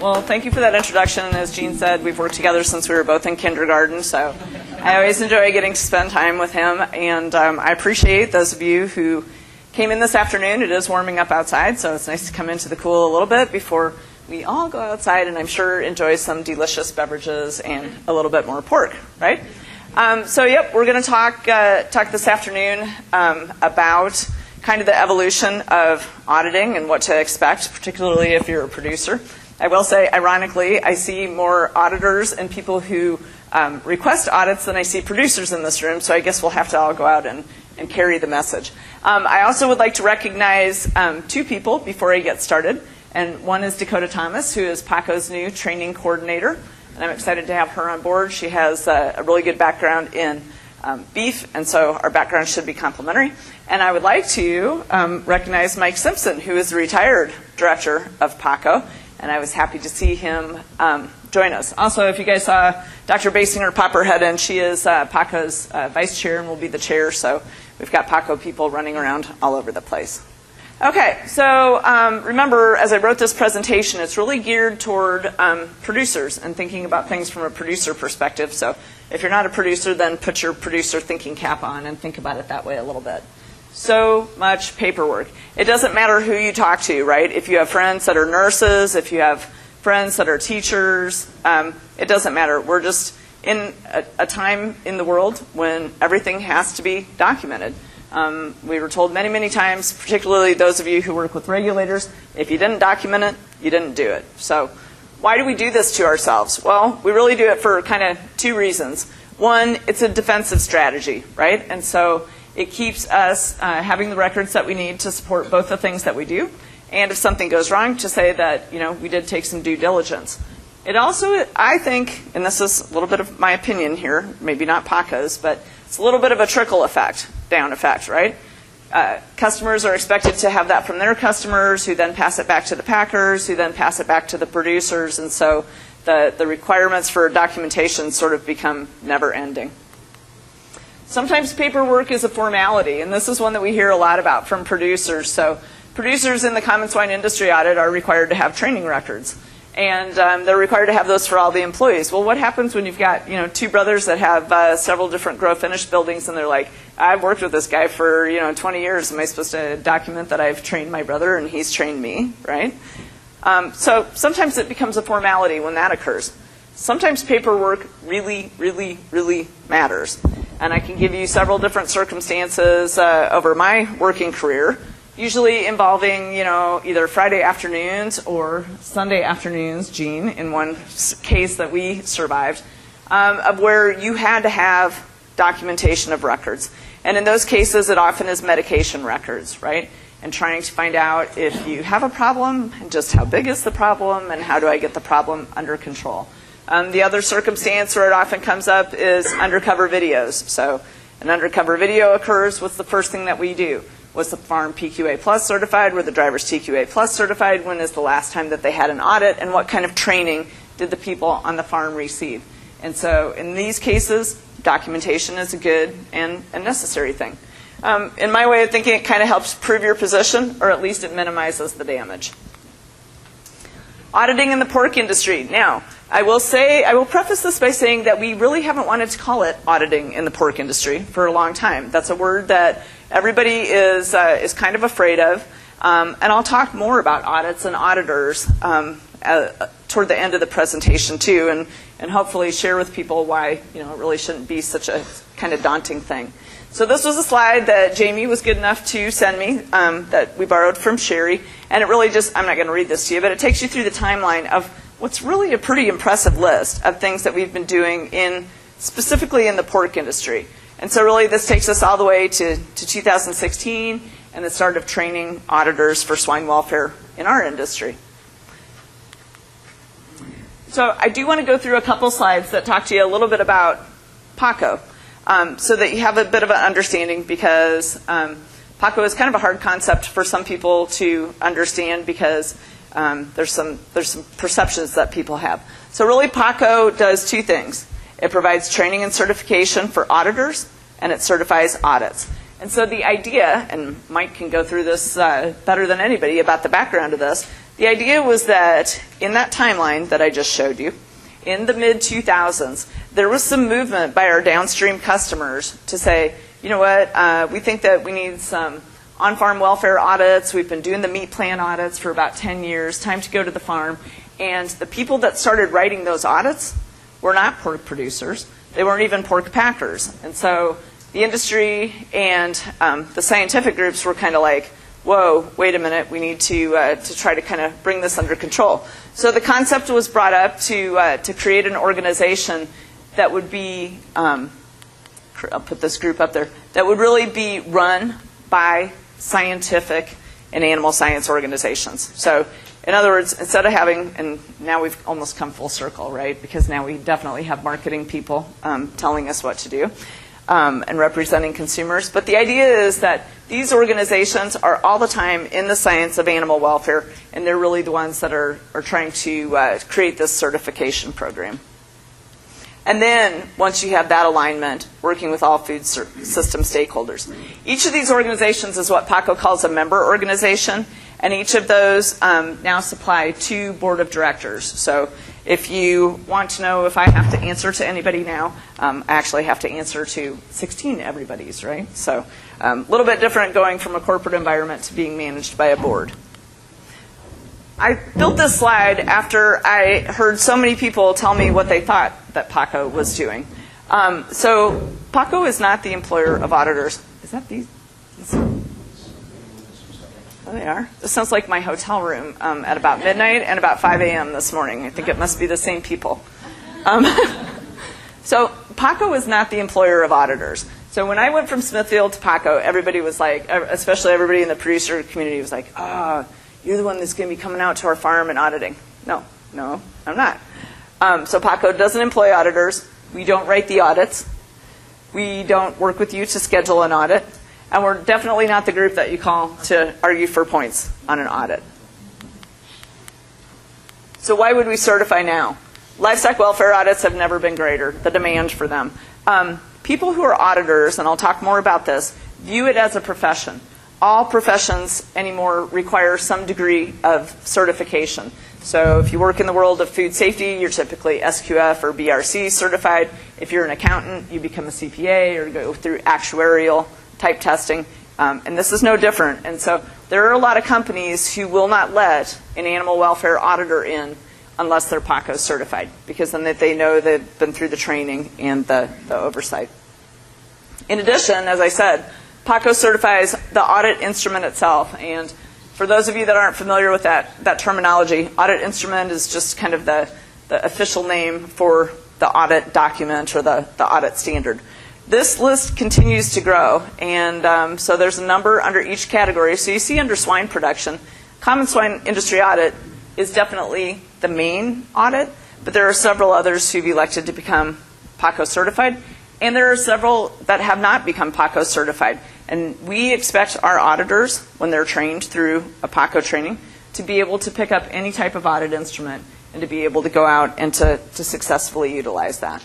Well, thank you for that introduction. As Jean said, we've worked together since we were both in kindergarten, so I always enjoy getting to spend time with him. And I appreciate those of you who came in this afternoon. It is warming up outside, so it's nice to come into the cool a little bit before we all go outside and I'm sure enjoy some delicious beverages and a little bit more pork, right? So yep, we're going to talk this afternoon about kind of the evolution of auditing and what to expect, particularly if you're a producer. I will say, ironically, I see more auditors and people who request audits than I see producers in this room, so I guess we'll have to all go out and carry the message. I also would like to recognize two people before I get started. And one is Dakota Thomas, who is PAACO's new training coordinator. And I'm excited to have her on board. She has a really good background in beef, and so our backgrounds should be complementary. And I would like to recognize Mike Simpson, who is the retired director of PAACO. And I was happy to see him join us. Also, if you guys saw Dr. Basinger pop her head in, she is PAACO's vice chair and will be the chair. So we've got PAACO people running around all over the place. Okay, so remember, as I wrote this presentation, it's really geared toward producers and thinking about things from a producer perspective. So if you're not a producer, then put your producer thinking cap on and think about it that way a little bit. So much paperwork. It doesn't matter who you talk to, right? If you have friends that are nurses, if you have friends that are teachers, it doesn't matter. We're just in a time in the world when everything has to be documented. We were told many, many times, particularly those of you who work with regulators, if you didn't document it, you didn't do it. So why do we do this to ourselves? Well, we really do it for kind of two reasons. One, it's a defensive strategy, right? And so it keeps us having the records that we need to support both the things that we do, and if something goes wrong, to say that, you know, we did take some due diligence. It also, I think, and this is a little bit of my opinion here, maybe not PAACO's, but it's a little bit of a trickle effect, down effect, right? Customers are expected to have that from their customers, who then pass it back to the packers, who then pass it back to the producers, and so the requirements for documentation sort of become never-ending. Sometimes paperwork is a formality, and this is one that we hear a lot about from producers. So producers in the common swine industry audit are required to have training records. And they're required to have those for all the employees. Well, what happens when you've got, you know, two brothers that have several different grow finish buildings, and they're like, I've worked with this guy for 20 years. Am I supposed to document that I've trained my brother and he's trained me, right? So sometimes it becomes a formality when that occurs. Sometimes paperwork really, really, really matters. And I can give you several different circumstances over my working career, usually involving, either Friday afternoons or Sunday afternoons, Jean, in one case that we survived, of where you had to have documentation of records. And in those cases, it often is medication records, right? And trying to find out if you have a problem, and just how big is the problem, and how do I get the problem under control. The other circumstance where it often comes up is undercover videos. So an undercover video occurs. What's the first thing that we do? Was the farm PQA Plus certified? Were the drivers TQA Plus certified? When is the last time that they had an audit? And what kind of training did the people on the farm receive? And so in these cases, documentation is a good and a necessary thing. In my way of thinking, it kind of helps prove your position, or at least it minimizes the damage. Auditing in the pork industry. Now, I will preface this by saying that we really haven't wanted to call it auditing in the pork industry for a long time. That's a word that everybody is kind of afraid of. And I'll talk more about audits and auditors toward the end of the presentation too, and hopefully share with people why it really shouldn't be such a kind of daunting thing. So this was a slide that Jamie was good enough to send me that we borrowed from Sherry, and it really just, I'm not going to read this to you, but it takes you through the timeline of what's really a pretty impressive list of things that we've been doing specifically in the pork industry. And so really this takes us all the way to 2016 and the start of training auditors for swine welfare in our industry. So I do want to go through a couple slides that talk to you a little bit about PAACO, so that you have a bit of an understanding, because PAACO is kind of a hard concept for some people to understand, because there's some perceptions that people have. So really PAACO does two things. It provides training and certification for auditors, and it certifies audits. And so the idea, and Mike can go through this better than anybody about the background of this, The idea was that in that timeline that I just showed you, in the mid-2000s, there was some movement by our downstream customers to say, you know what, we think that we need some on-farm welfare audits. We've been doing the meat plan audits for about 10 years. Time to go to the farm. And the people that started writing those audits were not pork producers. They weren't even pork packers. And so the industry and the scientific groups were kind of like, whoa, wait a minute, we need to try to kind of bring this under control. So the concept was brought up to create an organization that would be, I'll put this group up there, that would really be run by scientific and animal science organizations. So in other words, instead of having, and now we've almost come full circle, right? Because now we definitely have marketing people telling us what to do and representing consumers. But the idea is that these organizations are all the time in the science of animal welfare, and they're really the ones that are trying to create this certification program. And then, once you have that alignment, working with all food system stakeholders. Each of these organizations is what PAACO calls a member organization, and each of those now supply 2 board of directors. So if you want to know if I have to answer to anybody now, I actually have to answer to 16 everybody's, right? So a little bit different going from a corporate environment to being managed by a board. I built this slide after I heard so many people tell me what they thought that PAACO was doing. So PAACO is not the employer of auditors. Is that these? Oh, they are. This sounds like my hotel room at about midnight and about 5 a.m. this morning. I think it must be the same people. So PAACO is not the employer of auditors. So when I went from Smithfield to PAACO, everybody was like, especially everybody in the producer community was like, you're the one that's going to be coming out to our farm and auditing. No, I'm not. So PAACO doesn't employ auditors. We don't write the audits. We don't work with you to schedule an audit. And we're definitely not the group that you call to argue for points on an audit. So why would we certify now? Livestock welfare audits have never been greater, the demand for them. People who are auditors, and I'll talk more about this, view it as a profession. All professions anymore require some degree of certification. So if you work in the world of food safety, you're typically SQF or BRC certified. If you're an accountant, you become a CPA or go through actuarial type testing. And this is no different. And so there are a lot of companies who will not let an animal welfare auditor in unless they're PAACO certified, because then they know they've been through the training and the oversight. In addition, as I said, PAACO certifies the audit instrument itself. And for those of you that aren't familiar with that terminology, audit instrument is just kind of the official name for the audit document or the audit standard. This list continues to grow, and so there's a number under each category. So you see under swine production, common swine industry audit is definitely the main audit, but there are several others who've elected to become PAACO certified, and there are several that have not become PAACO certified. And we expect our auditors, when they're trained through a PAACO training, to be able to pick up any type of audit instrument and to be able to go out and to successfully utilize that.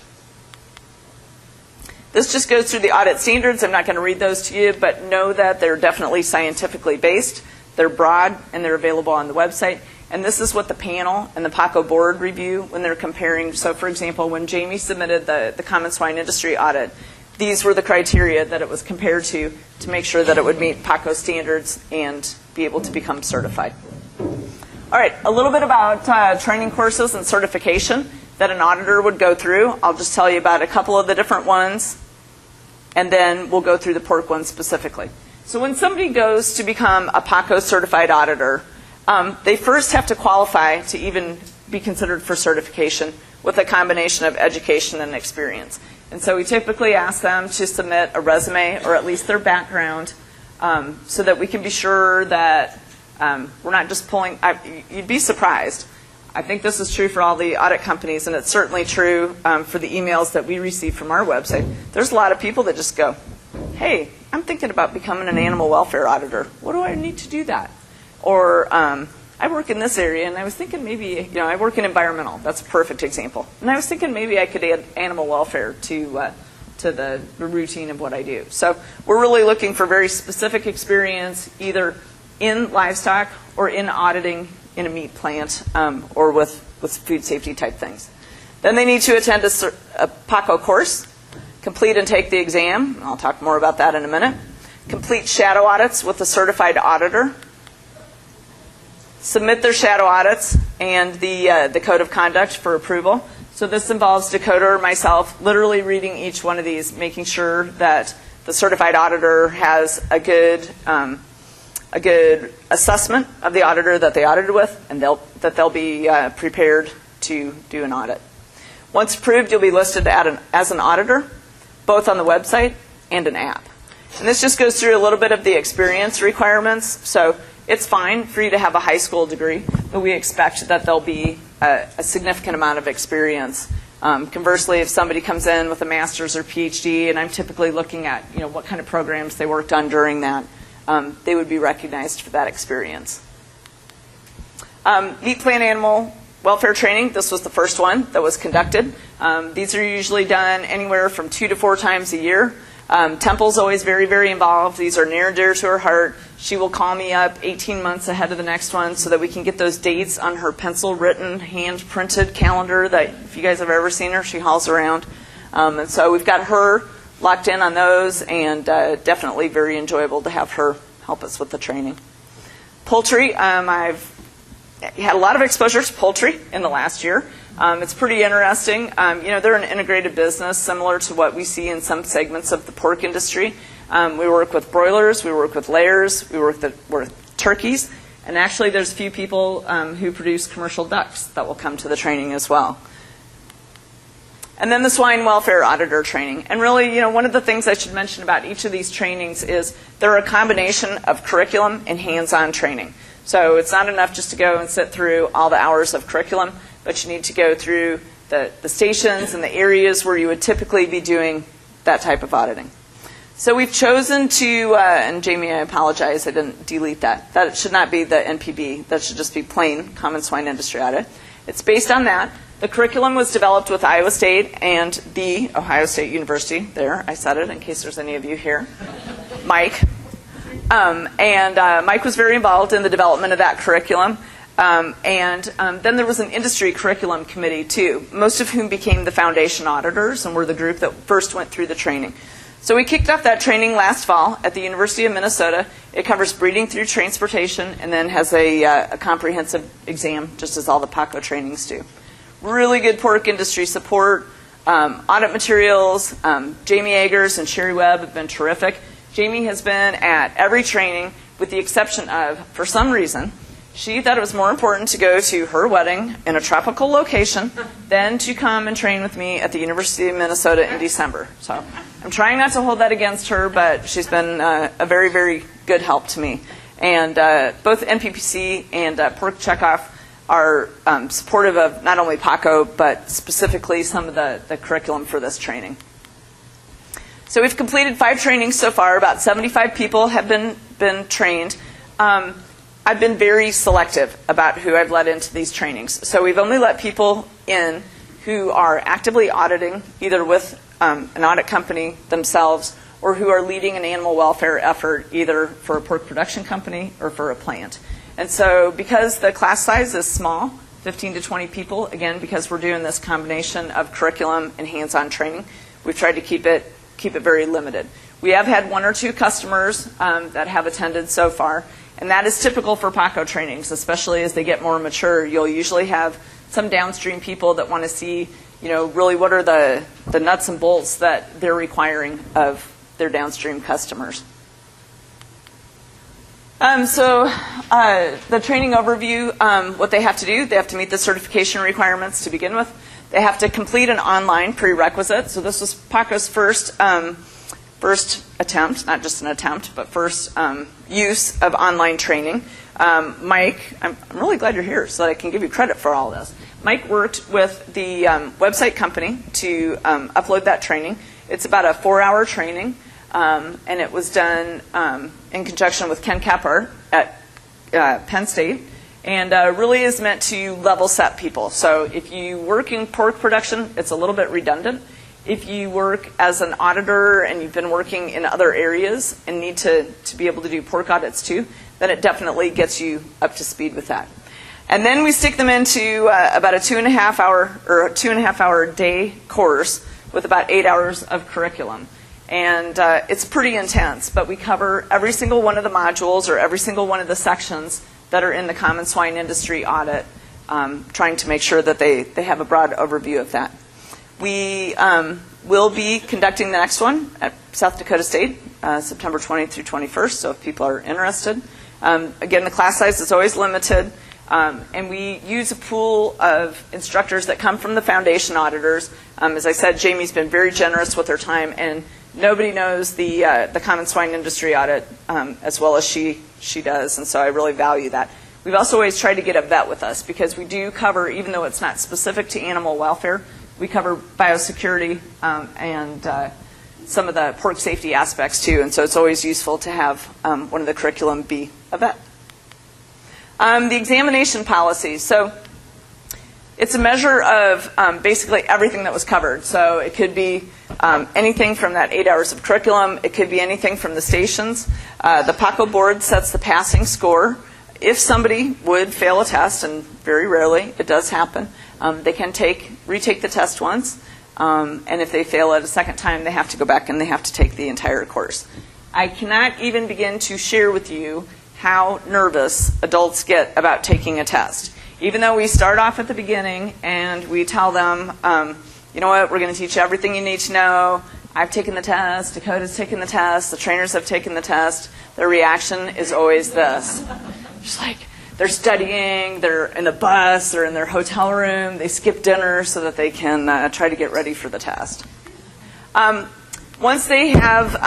This just goes through the audit standards. I'm not going to read those to you, but know that they're definitely scientifically based. They're broad, and they're available on the website. And this is what the panel and the PAACO board review when they're comparing. So, for example, when Jamie submitted the common swine industry audit, these were the criteria that it was compared to make sure that it would meet PAACO standards and be able to become certified. All right, a little bit about training courses and certification that an auditor would go through. I'll just tell you about a couple of the different ones, and then we'll go through the pork one specifically. So when somebody goes to become a PAACO certified auditor, they first have to qualify to even be considered for certification with a combination of education and experience. And so we typically ask them to submit a resume or at least their background so that we can be sure that we're not just pulling. You'd be surprised. I think this is true for all the audit companies, and it's certainly true for the emails that we receive from our website. There's a lot of people that just go, hey, I'm thinking about becoming an animal welfare auditor. What do I need to do that? Or I work in this area, and I was thinking maybe, I work in environmental. That's a perfect example. And I was thinking maybe I could add animal welfare to the routine of what I do. So we're really looking for very specific experience, either in livestock or in auditing in a meat plant or with food safety type things. Then they need to attend a PAACO course, complete and take the exam. I'll talk more about that in a minute. Complete shadow audits with a certified auditor. Submit their shadow audits and the code of conduct for approval. So this involves Dakota or myself literally reading each one of these, making sure that the certified auditor has a good assessment of the auditor that they audited with, and that they'll be prepared to do an audit. Once approved, you'll be listed as an auditor, both on the website and an app. And this just goes through a little bit of the experience requirements. So it's fine for you to have a high school degree, but we expect that there'll be a significant amount of experience. Conversely, if somebody comes in with a master's or PhD, and I'm typically looking at what kind of programs they worked on during that, they would be recognized for that experience. Meat plant animal welfare training, this was the first one that was conducted. These are usually done anywhere from 2 to 4 times a year. Temple's always very, very involved. These are near and dear to her heart. She will call me up 18 months ahead of the next one so that we can get those dates on her pencil-written, hand-printed calendar that, if you guys have ever seen her, she hauls around. And so we've got her locked in on those, and definitely very enjoyable to have her help us with the training. Poultry, I've had a lot of exposure to poultry in the last year. It's pretty interesting. They're an integrated business similar to what we see in some segments of the pork industry. We work with broilers, we work with layers, we work with turkeys, and actually there's a few people who produce commercial ducks that will come to the training as well. And then the swine welfare auditor training. And really, one of the things I should mention about each of these trainings is they're a combination of curriculum and hands-on training. So it's not enough just to go and sit through all the hours of curriculum, but you need to go through the stations and the areas where you would typically be doing that type of auditing. So we've chosen to, and Jamie, I apologize, I didn't delete that. That should not be the NPB. That should just be plain Common Swine Industry Audit. It's based on that. The curriculum was developed with Iowa State and the Ohio State University. There, I said it in case there's any of you here. Mike. Mike was very involved in the development of that curriculum. Then there was an industry curriculum committee too, most of whom became the foundation auditors and were the group that first went through the training. So we kicked off that training last fall at the University of Minnesota. It covers breeding through transportation and then has a comprehensive exam, just as all the PAACO trainings do. Really good pork industry support, audit materials. Jamie Eggers and Sherry Webb have been terrific. Jamie has been at every training with the exception of, for some reason, she thought it was more important to go to her wedding in a tropical location than to come and train with me at the University of Minnesota in December. So I'm trying not to hold that against her, but she's been a very, very good help to me. And both NPPC and Pork Checkoff are supportive of not only PAACO, but specifically some of the curriculum for this training. So we've completed 5 trainings so far. About 75 people have been trained. I've been very selective about who I've let into these trainings. So we've only let people in who are actively auditing, either with an audit company themselves or who are leading an animal welfare effort, either for a pork production company or for a plant. And so because the class size is small, 15 to 20 people, again, because we're doing this combination of curriculum and hands-on training, we've tried to keep it very limited. We have had 1 or 2 customers that have attended so far. And that is typical for PAACO trainings, especially as they get more mature. You'll usually have some downstream people that want to see, really what are the nuts and bolts that they're requiring of their downstream customers. The training overview, what they have to do, they have to meet the certification requirements to begin with. They have to complete an online prerequisite. So this was PAACO's first attempt, not just an attempt, but first use of online training. Mike, I'm really glad you're here so that I can give you credit for all this. Mike worked with the website company to upload that training. It's about a 4-hour training, and it was done in conjunction with Ken Kappar at Penn State, and really is meant to level set people. So if you work in pork production, it's a little bit redundant. If you work as an auditor and you've been working in other areas and need to be able to do pork audits too, then it definitely gets you up to speed with that. And then we stick them into about a 2.5 hour or a 2.5 hour day course with about 8 hours of curriculum. And it's pretty intense, but we cover every single one of the modules or every single one of the sections that are in the Common Swine Industry Audit, trying to make sure that they have a broad overview of that. We will be conducting the next one at South Dakota State, September 20th through 21st, so if people are interested. Again, the class size is always limited. And we use a pool of instructors that come from the foundation auditors. As I said, Jamie's been very generous with her time, and nobody knows the Common Swine Industry Audit as well as she does, and so I really value that. We've also always tried to get a vet with us because we do cover, even though it's not specific to animal welfare, we cover biosecurity and some of the pork safety aspects too, and so it's always useful to have one of the curriculum be a vet. The examination policy. So it's a measure of basically everything that was covered. So it could be anything from that 8 hours of curriculum. It could be anything from the stations. The PAACO board sets the passing score. If somebody would fail a test, and very rarely it does happen, they can retake the test once. And if they fail it a second time, they have to go back and they have to take the entire course. I cannot even begin to share with you how nervous adults get about taking a test. Even though we start off at the beginning and we tell them, you know what, we're going to teach you everything you need to know. I've taken the test, Dakota's taken the test, the trainers have taken the test. Their reaction is always this. Just like, they're studying, they're in the bus, they're in their hotel room, they skip dinner so that they can try to get ready for the test. Once they have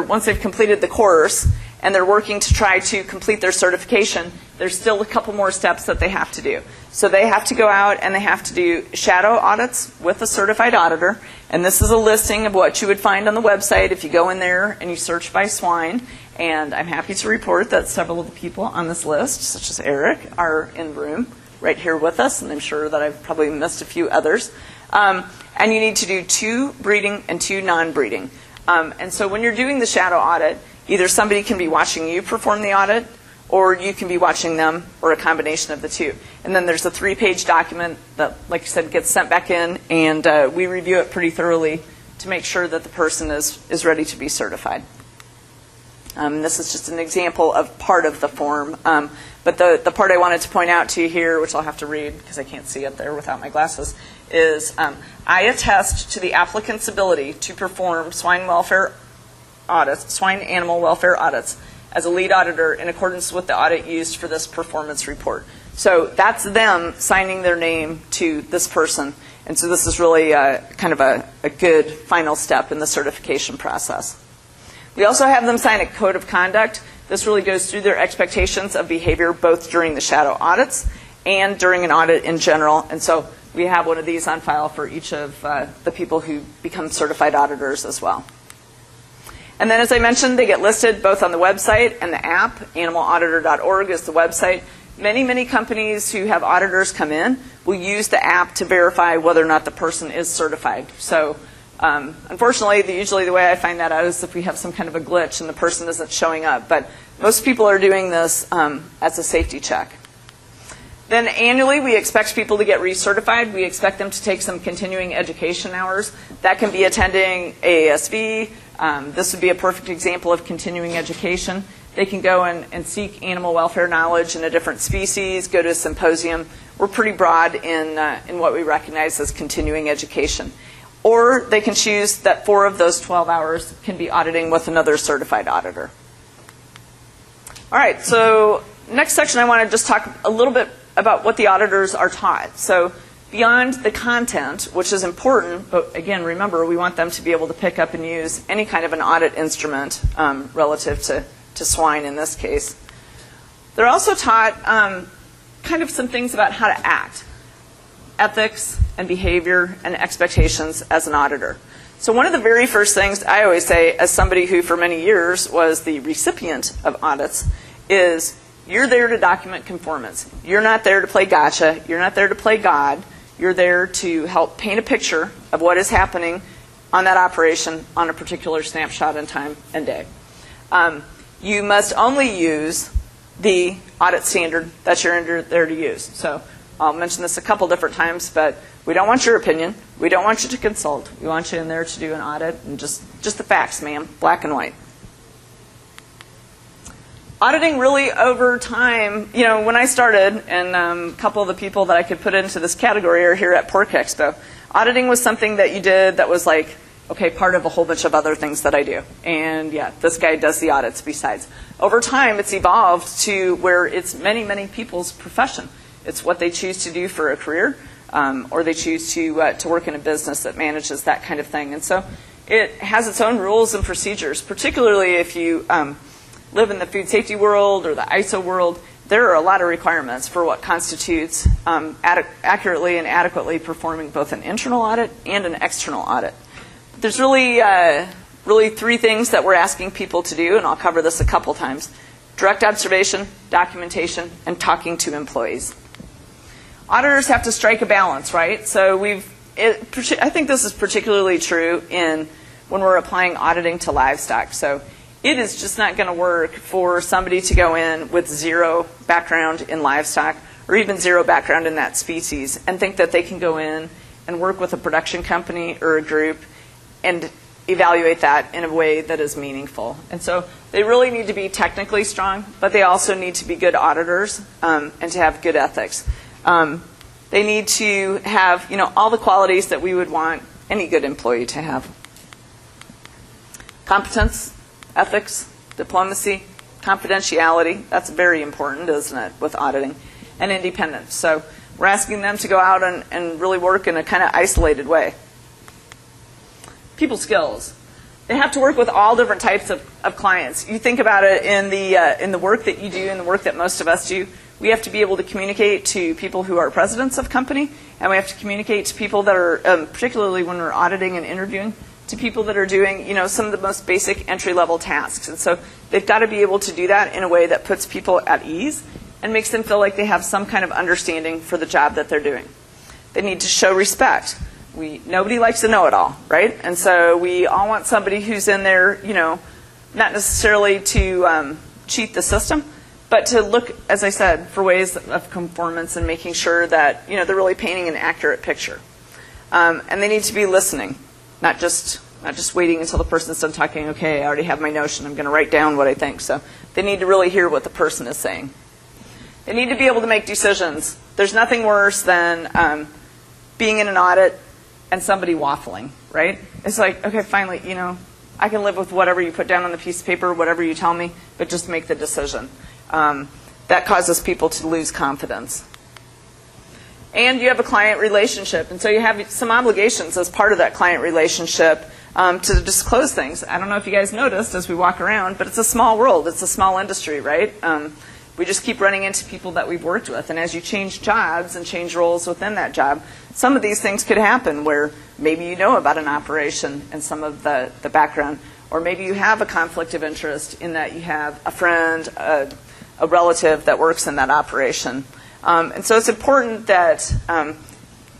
once they've completed the course, and they're working to try to complete their certification, there's still a couple more steps that they have to do. So they have to go out and they have to do shadow audits with a certified auditor. And this is a listing of what you would find on the website if you go in there and you search by swine. And I'm happy to report that several of the people on this list, such as Eric, are in the room right here with us. And I'm sure that I've probably missed a few others. And you need to do 2 breeding and 2 non-breeding. And so when you're doing the shadow audit, either somebody can be watching you perform the audit, or you can be watching them, or a combination of the two. And then there's a 3-page document that, like I said, gets sent back in, and we review it pretty thoroughly to make sure that the person is ready to be certified. This is just an example of part of the form. But the part I wanted to point out to you here, which I'll have to read because I can't see up there without my glasses, is I attest to the applicant's ability to perform swine welfare audits, swine animal welfare audits, as a lead auditor in accordance with the audit used for this performance report. So that's them signing their name to this person. And so this is really kind of a good final step in the certification process. We also have them sign a code of conduct. This really goes through their expectations of behavior both during the shadow audits and during an audit in general. And so we have one of these on file for each of the people who become certified auditors as well. And then, as I mentioned, they get listed both on the website and the app. Animalauditor.org is the website. Many, many companies who have auditors come in will use the app to verify whether or not the person is certified. So, unfortunately, usually the way I find that out is if we have some kind of a glitch and the person isn't showing up. But most people are doing this as a safety check. Then annually, we expect people to get recertified. We expect them to take some continuing education hours. That can be attending AASV. This would be a perfect example of continuing education. They can go and seek animal welfare knowledge in a different species, go to a symposium. We're pretty broad in what we recognize as continuing education. Or they can choose that 4 of those 12 hours can be auditing with another certified auditor. All right, so next section I want to just talk a little bit about what the auditors are taught. So beyond the content, which is important, but again, remember, we want them to be able to pick up and use any kind of an audit instrument relative to swine in this case. They're also taught kind of some things about how to act, ethics and behavior and expectations as an auditor. So one of the very first things I always say, as somebody who for many years was the recipient of audits, is you're there to document conformance. You're not there to play gotcha. You're not there to play God. You're there to help paint a picture of what is happening on that operation on a particular snapshot in time and day. You must only use the audit standard that you're in there to use. So I'll mention this a couple different times, but we don't want your opinion. We don't want you to consult. We want you in there to do an audit and just the facts, ma'am, black and white. Auditing really over time, you know, when I started, and a couple of the people that I could put into this category are here at Pork Expo, auditing was something that you did that was like, okay, part of a whole bunch of other things that I do. And yeah, this guy does the audits besides. Over time, it's evolved to where it's many, many people's profession. It's what they choose to do for a career, or they choose to work in a business that manages that kind of thing. And so it has its own rules and procedures, particularly if you live in the food safety world or the ISO world. There are a lot of requirements for what constitutes accurately and adequately performing both an internal audit and an external audit. There's really three things that we're asking people to do, and I'll cover this a couple times: direct observation, documentation, and talking to employees. Auditors have to strike a balance, right? So I think this is particularly true when we're applying auditing to livestock. So it is just not going to work for somebody to go in with zero background in livestock or even zero background in that species and think that they can go in and work with a production company or a group and evaluate that in a way that is meaningful. And so they really need to be technically strong, but they also need to be good auditors and to have good ethics. They need to have, you know, all the qualities that we would want any good employee to have. Competence, ethics, diplomacy, confidentiality. That's very important, isn't it, with auditing, and independence. So we're asking them to go out and really work in a kind of isolated way. People skills. They have to work with all different types of clients. You think about it in the work that you do and the work that most of us do. We have to be able to communicate to people who are presidents of company, and we have to communicate to people that are, particularly when we're auditing and interviewing, to people that are doing, you know, some of the most basic entry-level tasks. And so they've got to be able to do that in a way that puts people at ease and makes them feel like they have some kind of understanding for the job that they're doing. They need to show respect. Nobody likes to know it all, right? And so we all want somebody who's in there, you know, not necessarily to cheat the system, but to look, as I said, for ways of conformance and making sure that, you know, they're really painting an accurate picture. And they need to be listening, not just waiting until the person's done talking. Okay, I already have my notion. I'm going to write down what I think. So they need to really hear what the person is saying. They need to be able to make decisions. There's nothing worse than being in an audit and somebody waffling, right? It's like, okay, finally, you know, I can live with whatever you put down on the piece of paper, whatever you tell me, but just make the decision. That causes people to lose confidence. And you have a client relationship, and so you have some obligations as part of that client relationship to disclose things. I don't know if you guys noticed as we walk around, but it's a small world. It's a small industry, right? We just keep running into people that we've worked with, and as you change jobs and change roles within that job, some of these things could happen where maybe you know about an operation and some of the background, or maybe you have a conflict of interest in that you have a friend, a relative that works in that operation. And so it's important that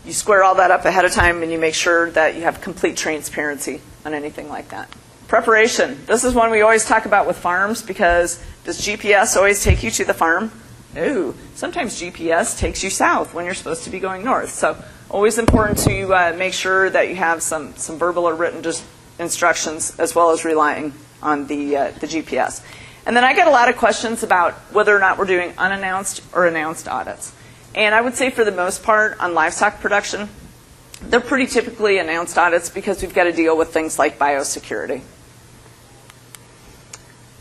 you square all that up ahead of time and you make sure that you have complete transparency on anything like that. Preparation. This is one we always talk about with farms, because does GPS always take you to the farm? No. Sometimes GPS takes you south when you're supposed to be going north. So always important to make sure that you have some verbal or written instructions, as well as relying on the GPS. And then I get a lot of questions about whether or not we're doing unannounced or announced audits. And I would say for the most part on livestock production, they're pretty typically announced audits because we've got to deal with things like biosecurity.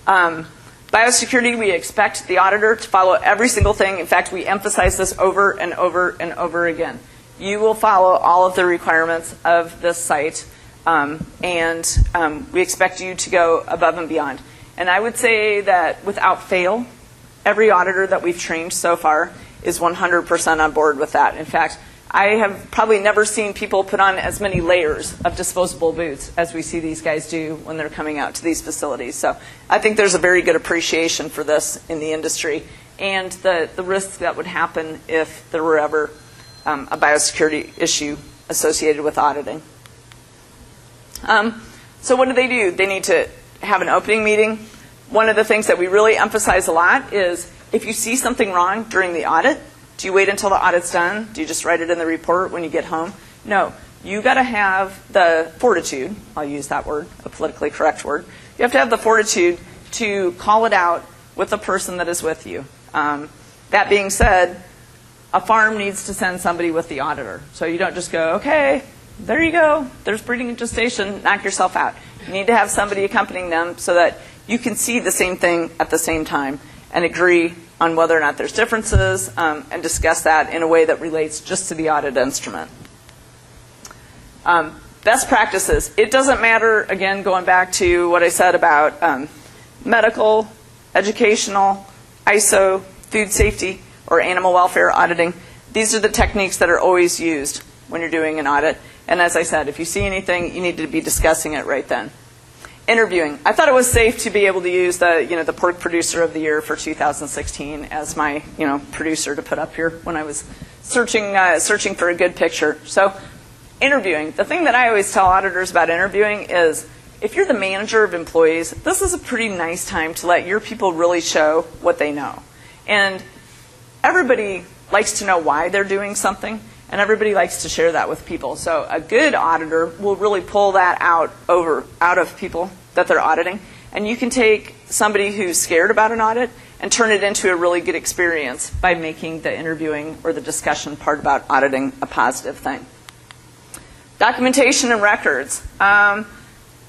Biosecurity, we expect the auditor to follow every single thing. In fact, we emphasize this over and over and over again. You will follow all of the requirements of this site, and we expect you to go above and beyond. And I would say that without fail, every auditor that we've trained so far is 100% on board with that. In fact, I have probably never seen people put on as many layers of disposable boots as we see these guys do when they're coming out to these facilities. So I think there's a very good appreciation for this in the industry and the risks that would happen if there were ever a biosecurity issue associated with auditing. So what do? They need to have an opening meeting. One of the things that we really emphasize a lot is if you see something wrong during the audit, do you wait until the audit's done? Do you just write it in the report when you get home? No. You got to have the fortitude, I'll use that word, a politically correct word. You have to have the fortitude to call it out with the person that is with you. That being said, a farm needs to send somebody with the auditor. So you don't just go, okay, there you go, there's breeding and gestation, knock yourself out. You need to have somebody accompanying them so that you can see the same thing at the same time and agree on whether or not there's differences and discuss that in a way that relates just to the audit instrument. Best practices. It doesn't matter, again, going back to what I said about medical, educational, ISO, food safety, or animal welfare auditing. These are the techniques that are always used when you're doing an audit. And as I said, if you see anything, you need to be discussing it right then. Interviewing. I thought it was safe to be able to use the pork producer of the year for 2016 as my producer to put up here when I was searching for a good picture. So interviewing. The thing that I always tell auditors about interviewing is if you're the manager of employees, this is a pretty nice time to let your people really show what they know. And everybody likes to know why they're doing something, and everybody likes to share that with people. So a good auditor will really pull that out of people that they're auditing. And you can take somebody who's scared about an audit and turn it into a really good experience by making the interviewing or the discussion part about auditing a positive thing. Documentation and records. I'm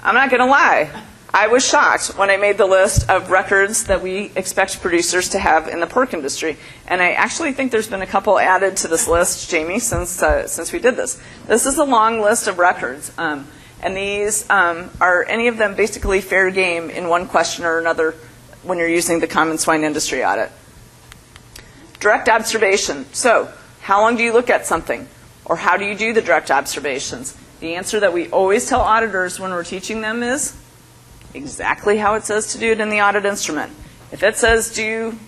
not going to lie. I was shocked when I made the list of records that we expect producers to have in the pork industry. And I actually think there's been a couple added to this list, Jamie, since we did this. This is a long list of records. And these are any of them basically fair game in one question or another when you're using the common swine industry audit. Direct observation. So how long do you look at something? Or how do you do the direct observations? The answer that we always tell auditors when we're teaching them is exactly how it says to do it in the audit instrument. If it says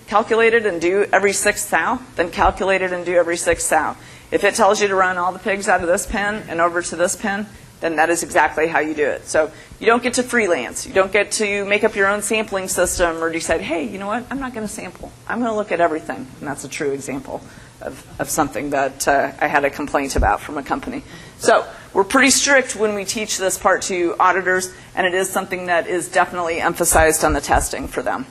calculate it and do every 6th sow, then calculate it and do every 6th sow. If it tells you to run all the pigs out of this pen and over to this pen, then that is exactly how you do it. So you don't get to freelance. You don't get to make up your own sampling system or decide, hey, you know what, I'm not going to sample. I'm going to look at everything. And that's a true example of something that I had a complaint about from a company. So we're pretty strict when we teach this part to auditors, and it is something that is definitely emphasized on the testing for them.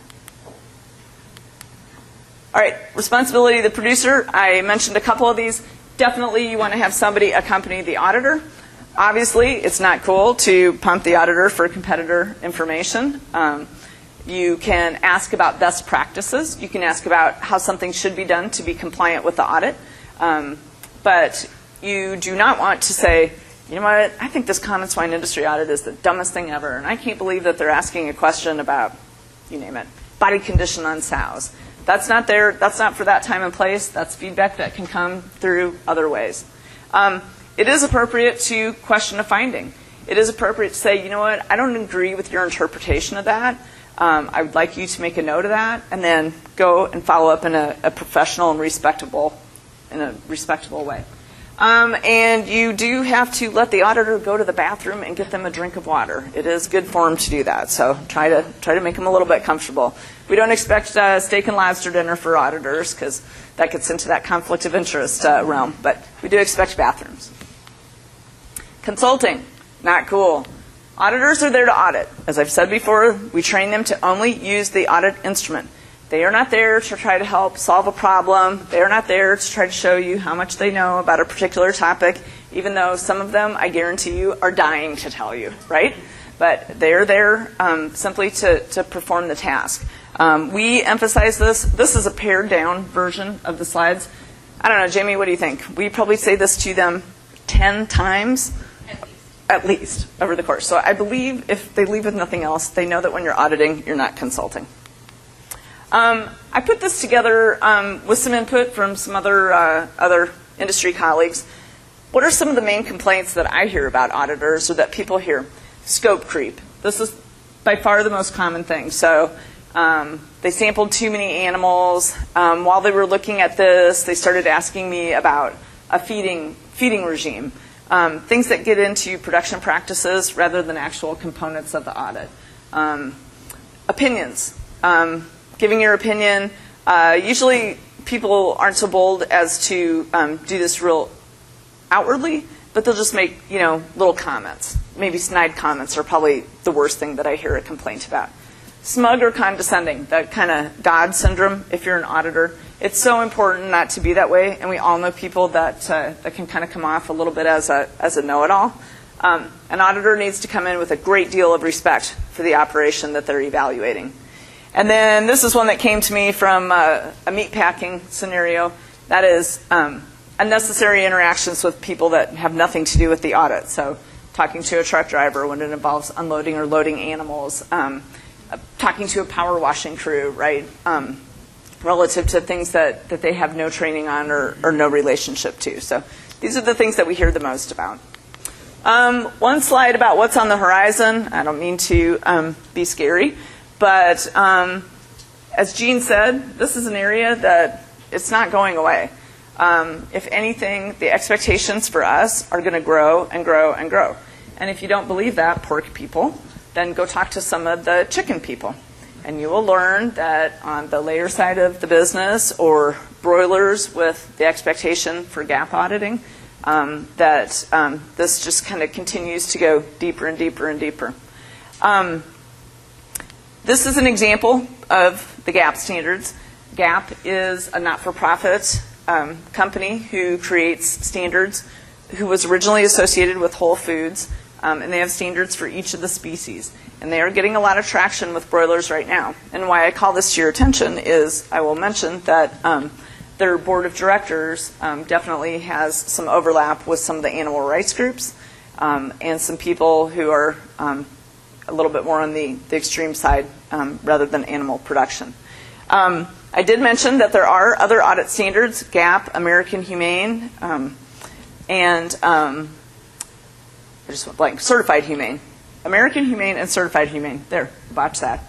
All right, responsibility of the producer. I mentioned a couple of these. Definitely you want to have somebody accompany the auditor. Obviously, it's not cool to pump the auditor for competitor information. You can ask about best practices. You can ask about how something should be done to be compliant with the audit. But you do not want to say, you know what, I think this common swine industry audit is the dumbest thing ever, and I can't believe that they're asking a question about, you name it, body condition on sows. That's not there. That's not for that time and place. That's feedback that can come through other ways. It is appropriate to question a finding. It is appropriate to say, you know what, I don't agree with your interpretation of that. I would like you to make a note of that, and then go and follow up in a professional and respectable way. And you do have to let the auditor go to the bathroom and get them a drink of water. It is good form to do that, so try to make them a little bit comfortable. We don't expect steak and lobster dinner for auditors because that gets into that conflict of interest realm, but we do expect bathrooms. Consulting, not cool. Auditors are there to audit. As I've said before, we train them to only use the audit instrument. They are not there to try to help solve a problem. They are not there to try to show you how much they know about a particular topic, even though some of them, I guarantee you, are dying to tell you, right? But they are there simply to perform the task. We emphasize this. This is a pared down version of the slides. I don't know, Jamie, what do you think? We probably say this to them 10 times. At least over the course. So I believe if they leave with nothing else, they know that when you're auditing, you're not consulting. I put this together with some input from some other industry colleagues. What are some of the main complaints that I hear about auditors or that people hear? Scope creep. This is by far the most common thing. So they sampled too many animals. While they were looking at this, they started asking me about a feeding regime. Things that get into production practices rather than actual components of the audit. Opinions. Giving your opinion Usually people aren't so bold as to do this real outwardly, but they'll just make, little comments. Maybe snide comments are probably the worst thing that I hear a complaint about. Smug or condescending, that kind of God syndrome, if you're an auditor. It's so important not to be that way, and we all know people that can kind of come off a little bit as a know-it-all. An auditor needs to come in with a great deal of respect for the operation that they're evaluating. And then this is one that came to me from a meat packing scenario. That is unnecessary interactions with people that have nothing to do with the audit. So talking to a truck driver when it involves unloading or loading animals, talking to a power washing crew, right, relative to things that they have no training on or no relationship to. So these are the things that we hear the most about. One slide about what's on the horizon. I don't mean to be scary, but as Jean said, this is an area that it's not going away. If anything, the expectations for us are going to grow and grow and grow. And if you don't believe that, pork people, then go talk to some of the chicken people. And you will learn that on the layer side of the business or broilers with the expectation for gap auditing, that this just kind of continues to go deeper and deeper and deeper. This is an example of the GAP standards. GAP is a not-for-profit company who creates standards, who was originally associated with Whole Foods, and they have standards for each of the species. And they are getting a lot of traction with broilers right now. And why I call this to your attention is I will mention that their board of directors definitely has some overlap with some of the animal rights groups and some people who are a little bit more on the extreme side rather than animal production. I did mention that there are other audit standards, GAP, American Humane, and I just went blank, Certified Humane. American Humane and Certified Humane. There, botched that.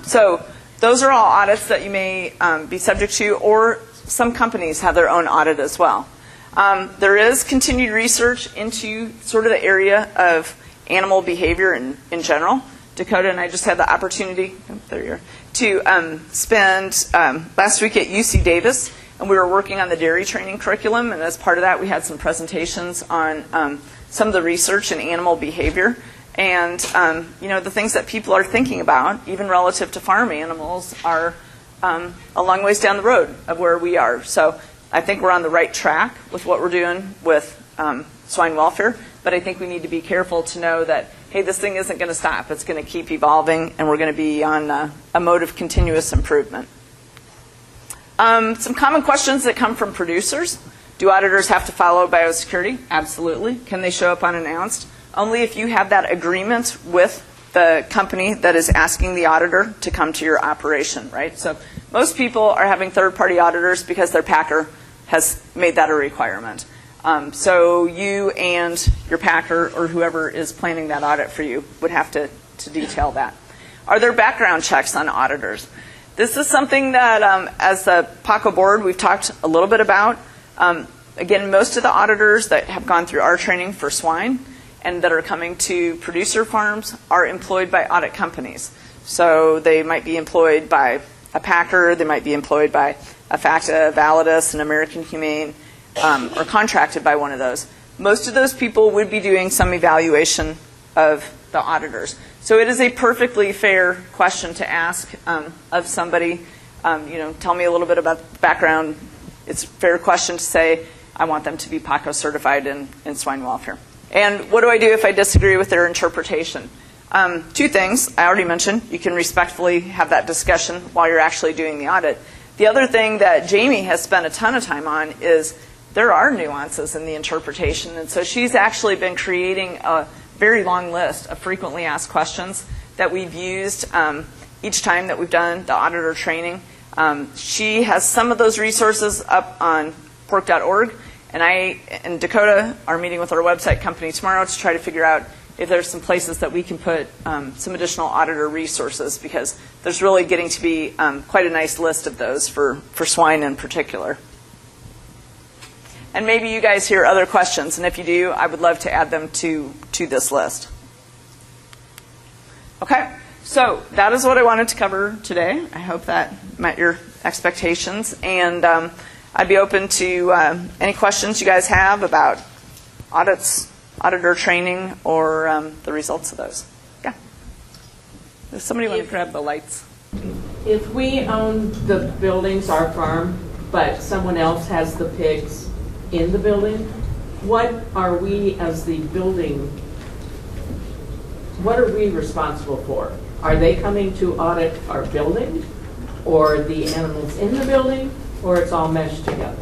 So those are all audits that you may be subject to, or some companies have their own audit as well. There is continued research into sort of the area of animal behavior in general. Dakota and I just had the opportunity to spend last week at UC Davis, and we were working on the dairy training curriculum, and as part of that we had some presentations on some of the research in animal behavior. And the things that people are thinking about, even relative to farm animals, are a long ways down the road of where we are. So I think we're on the right track with what we're doing with swine welfare, but I think we need to be careful to know that, hey, this thing isn't going to stop. It's going to keep evolving, and we're going to be on a mode of continuous improvement. Some common questions that come from producers. Do auditors have to follow biosecurity? Absolutely. Can they show up unannounced? Only if you have that agreement with the company that is asking the auditor to come to your operation, right? So most people are having third-party auditors because their packer has made that a requirement. So you and your packer or whoever is planning that audit for you would have to detail that. Are there background checks on auditors? This is something that, as the PAACO board, we've talked a little bit about. Again, most of the auditors that have gone through our training for swine and that are coming to producer farms are employed by audit companies. So they might be employed by a packer, they might be employed by a FACTA, Validus, an American Humane, or contracted by one of those. Most of those people would be doing some evaluation of the auditors. So it is a perfectly fair question to ask of somebody, tell me a little bit about the background. It's a fair question to say, I want them to be PAACO certified in swine welfare. And what do I do if I disagree with their interpretation? Two things. I already mentioned, you can respectfully have that discussion while you're actually doing the audit. The other thing that Jamie has spent a ton of time on is there are nuances in the interpretation. And so she's actually been creating a very long list of frequently asked questions that we've used each time that we've done the auditor training. She has some of those resources up on pork.org. And I and Dakota are meeting with our website company tomorrow to try to figure out if there's some places that we can put some additional auditor resources, because there's really getting to be quite a nice list of those for swine in particular. And maybe you guys hear other questions, and if you do, I would love to add them to this list. Okay, So that is what I wanted to cover today. I hope that met your expectations. And I'd be open to any questions you guys have about audits, auditor training, or the results of those. Yeah. Does somebody want to grab the lights? If we own the buildings, our farm, but someone else has the pigs in the building, what are we as the building, what are we responsible for? Are they coming to audit our building, or the animals in the building, or it's all meshed together?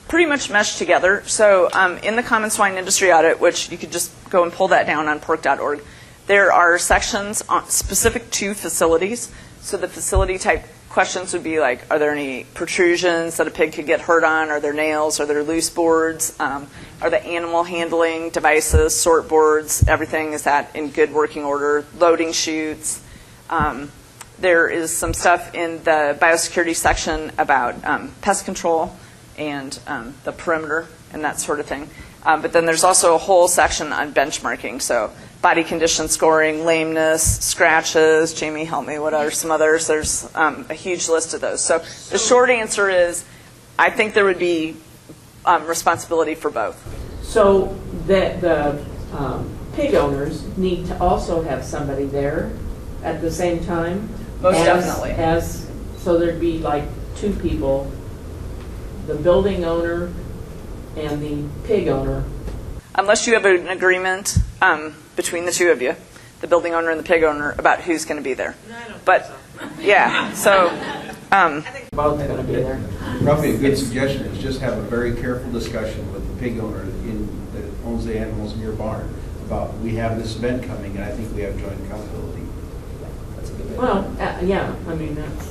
Pretty much meshed together. So in the Common Swine Industry Audit, which you could just go and pull that down on pork.org, there are sections specific to facilities. So the facility type questions would be like, are there any protrusions that a pig could get hurt on? Are there nails? Are there loose boards? Are the animal handling devices, sort boards, everything, is that in good working order? Loading chutes. There is some stuff in the biosecurity section about pest control and the perimeter and that sort of thing. But then there's also a whole section on benchmarking. So body condition scoring, lameness, scratches. Jamie, help me. What are some others? There's a huge list of those. So the short answer is I think there would be responsibility for both. So the pig owners need to also have somebody there at the same time? Most definitely. So there'd be like two people, the building owner and the pig owner. Unless you have an agreement between the two of you, the building owner and the pig owner, about who's going to be there. No, I don't but think so. Yeah, so I think both are going to be there. Probably a good suggestion is just have a very careful discussion with the pig owner that owns the animals in your barn about, we have this event coming and I think we have joint accountability. That's a good idea. Well, yeah, I mean, that's,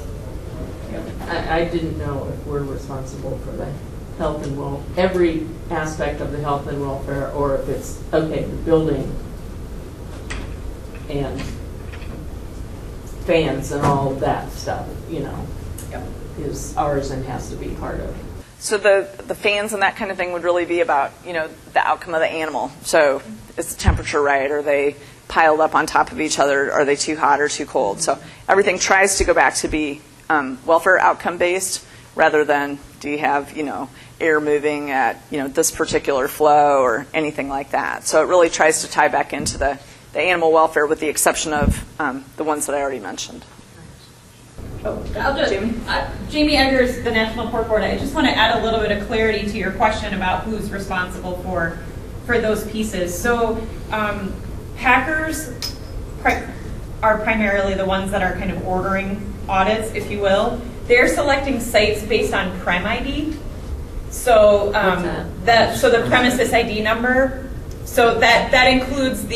I didn't know if we're responsible for the health and welfare, every aspect of the health and welfare, or if it's, okay, the building and fans and all of that stuff, you know, is ours and has to be part of. So the fans and that kind of thing would really be about, you know, the outcome of the animal. So is the temperature right? Are they piled up on top of each other? Are they too hot or too cold? So everything tries to go back to be welfare outcome based, rather than do you have, you know, air moving at, you know, this particular flow or anything like that. So it really tries to tie back into the animal welfare, with the exception of the ones that I already mentioned. I'll just, Jamie Eggers, the National Pork Board. I just want to add a little bit of clarity to your question about who's responsible for those pieces. So packers are primarily the ones that are kind of ordering audits, if you will. They're selecting sites based on Prem ID. So the premises ID number. So that includes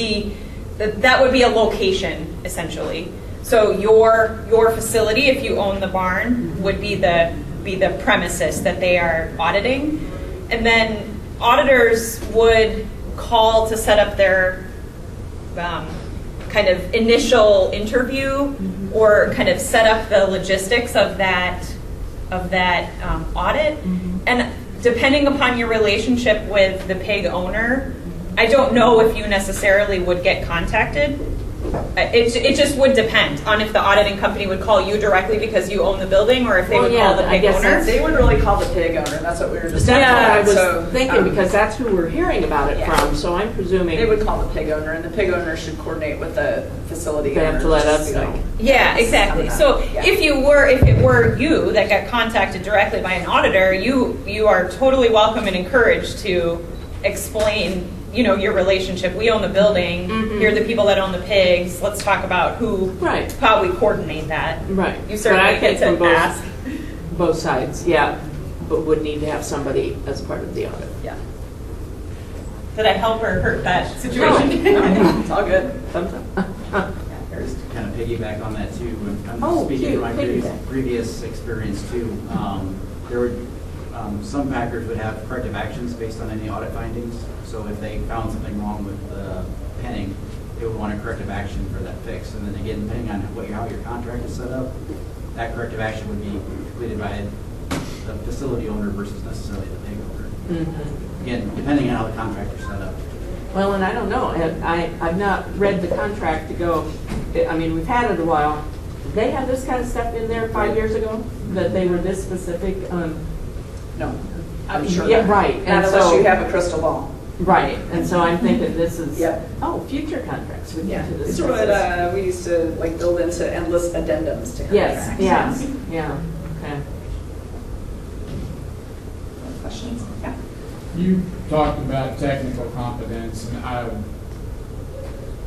that would be a location essentially. So your facility, if you own the barn, would be the premises that they are auditing, and then auditors would call to set up their kind of initial interview, or kind of set up the logistics of that audit. And depending upon your relationship with the pig owner, I don't know if you necessarily would get contacted. It just would depend on if the auditing company would call you directly because you own the building, or if they would call the pig owner. They would really call the pig owner. That's what we were just talking about. about. I was thinking, because that's who we're hearing about it from, so I'm presuming they would call the pig owner, and the pig owner should coordinate with the facility. They have to let us know. Yeah, exactly. So if it were you that got contacted directly by an auditor, you are totally welcome and encouraged to explain, you know, your relationship. We own the building. Here are the people that own the pigs. Let's talk about how we coordinate that. Right. You certainly get to ask. Both sides, yeah, but would need to have somebody as part of the audit. Yeah. Did I help or hurt that situation? No, it's all good. Just kind of piggyback on that too. I'm speaking from my previous experience too. There would some packers would have corrective actions based on any audit findings. So if they found something wrong with the penning, they would want a corrective action for that fix. And then again, depending on how your contract is set up, that corrective action would be completed by the facility owner versus necessarily the pig owner. Again, depending on how the contract is set up. Well, and I don't know. I've not read the contract to go, I mean, we've had it a while. Did they have this kind of stuff in there 5 years ago? That they were this specific? No, I'm sure. Yeah, right. Not And unless so, you have a crystal ball. right. And so I'm thinking this is, Yep. future contracts. We need Yeah, to it's discuss what this. we used to like build into endless addendums to Yes, contracts. yeah. Okay. Questions? Yeah. You talked about technical competence, and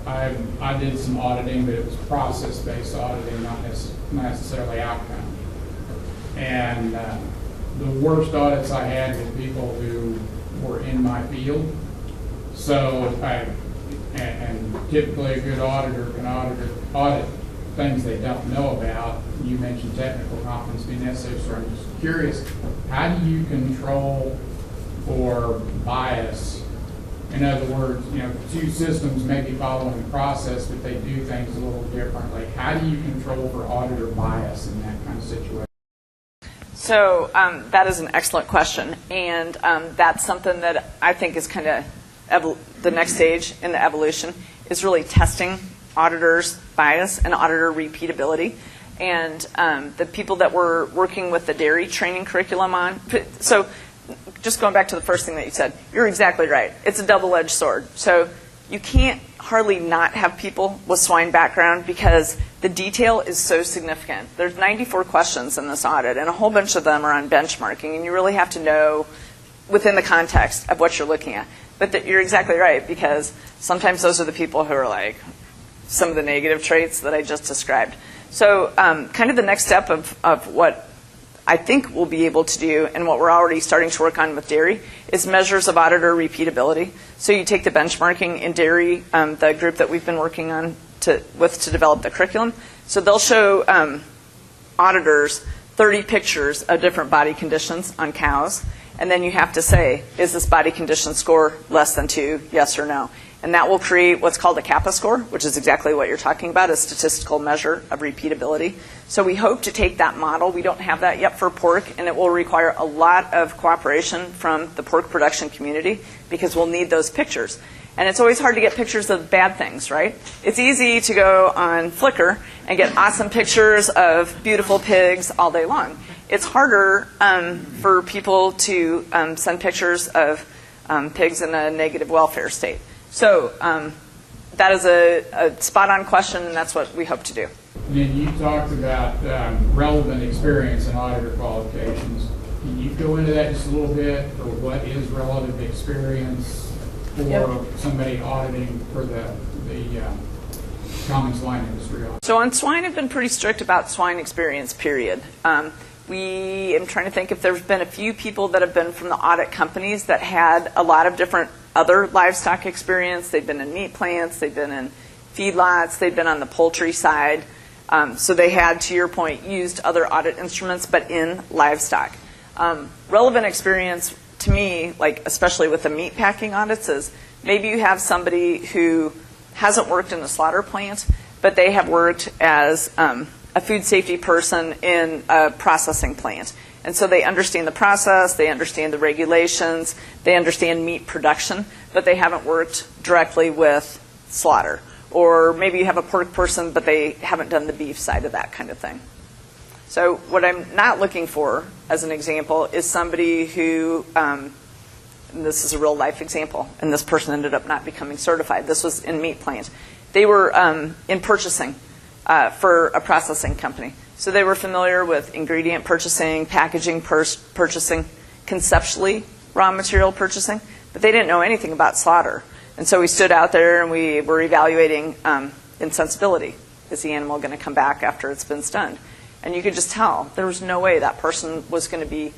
I did some auditing, but it was process-based auditing, not necessarily outcome. And the worst audits I had were people who were in my field. So and typically a good auditor can audit things they don't know about. You mentioned technical competence being necessary, so I'm just curious, how do you control for bias? In other words, two systems may be following the process, but they do things a little differently. How do you control for auditor bias in that kind of situation? So that is an excellent question, and that's something that I think is kind of the next stage in the evolution is really testing auditors' bias and auditor repeatability. And the people that we're working with the dairy training curriculum on, so just going back to the first thing that you said, you're exactly right. It's a double-edged sword. So you can't hardly not have people with swine background because the detail is so significant. There's 94 questions in this audit, and a whole bunch of them are on benchmarking, and you really have to know within the context of what you're looking at. But you're exactly right, because sometimes those are the people who are like some of the negative traits that I just described. So kind of the next step of what I think we'll be able to do, and what we're already starting to work on with dairy, is measures of auditor repeatability. So you take the benchmarking in dairy, the group that we've been working on to develop the curriculum. So they'll show auditors 30 pictures of different body conditions on cows, and then you have to say, is this body condition score less than 2, yes or no? And that will create what's called a CAPA score, which is exactly what you're talking about, a statistical measure of repeatability. So we hope to take that model. We don't have that yet for pork, and it will require a lot of cooperation from the pork production community because we'll need those pictures. And it's always hard to get pictures of bad things, right? It's easy to go on Flickr and get awesome pictures of beautiful pigs all day long. It's harder for people to send pictures of pigs in a negative welfare state. So that is a spot-on question, and that's what we hope to do. And then you talked about relevant experience and auditor qualifications. Can you go into that just a little bit, or what is relevant experience for somebody auditing for the common swine industry? So on swine, I've been pretty strict about swine experience, period. I'm trying to think if there's been a few people that have been from the audit companies that had a lot of different other livestock experience. They've been in meat plants, they've been in feedlots, they've been on the poultry side. So they had, to your point, used other audit instruments, but in livestock. Relevant experience to me, like especially with the meat packing audits, is maybe you have somebody who hasn't worked in a slaughter plant, but they have worked as a food safety person in a processing plant. And so they understand the process, they understand the regulations, they understand meat production, but they haven't worked directly with slaughter. Or maybe you have a pork person, but they haven't done the beef side of that kind of thing. So what I'm not looking for, as an example, is somebody who, and this is a real life example, and this person ended up not becoming certified. This was in meat plant. They were in purchasing for a processing company. So they were familiar with ingredient purchasing, packaging purchasing, conceptually raw material purchasing, but they didn't know anything about slaughter. And so we stood out there and we were evaluating insensibility. Is the animal going to come back after it's been stunned? And you could just tell there was no way that person was going to be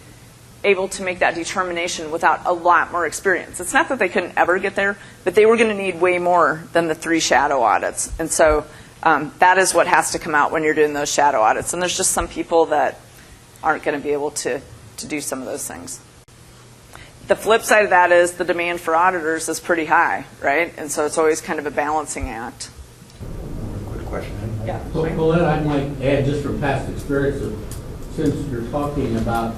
able to make that determination without a lot more experience. It's not that they couldn't ever get there, but they were going to need way more than the 3 shadow audits. And so that is what has to come out when you're doing those shadow audits. And there's just some people that aren't going to be able to do some of those things. The flip side of that is the demand for auditors is pretty high, right? And so it's always kind of a balancing act. Quick question. Yeah. Well, Collette, I might add just from past experience, since you're talking about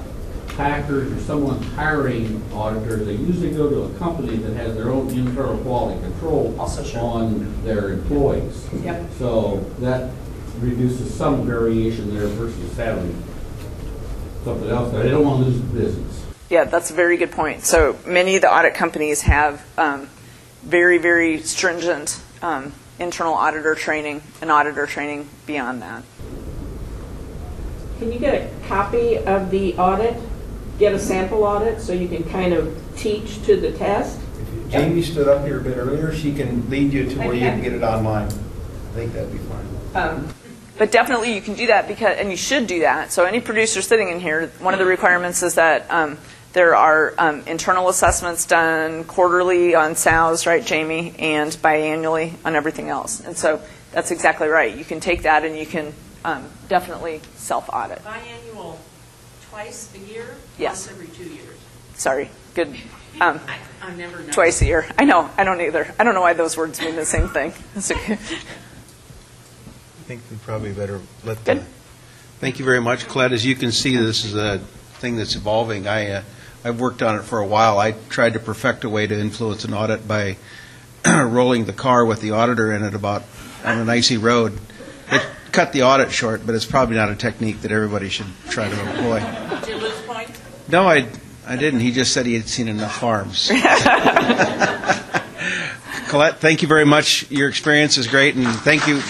packers or someone's hiring auditors, they usually go to a company that has their own internal quality control on their employees. Yep. So that reduces some variation there versus having something else there. They don't want to lose the business. Yeah, that's a very good point. So many of the audit companies have very, very stringent internal auditor training and auditor training beyond that. Can you get a copy of the audit? Get a sample audit so you can kind of teach to the test? If Jamie stood up here a bit earlier, she can lead you to where you can get it online. I think that'd be fine. But definitely you can do that, and you should do that. So any producer sitting in here, one of the requirements is that there are internal assessments done quarterly on sows, right, Jamie, and biannually on everything else. And so that's exactly right. You can take that and you can definitely self-audit. Biannual, twice a year? Yes. Once every 2 years? Sorry, good. I never know. Twice a year. I know. I don't either. I don't know why those words mean the same thing. That's okay. I think we probably better let Good. Thank you very much, Collette. As you can see, this is a thing that's evolving. I've worked on it for a while. I tried to perfect a way to influence an audit by rolling the car with the auditor in it on an icy road. It cut the audit short, but it's probably not a technique that everybody should try to employ. Did you lose points? No, I didn't. He just said he had seen enough farms. Collette, thank you very much. Your experience is great, and thank you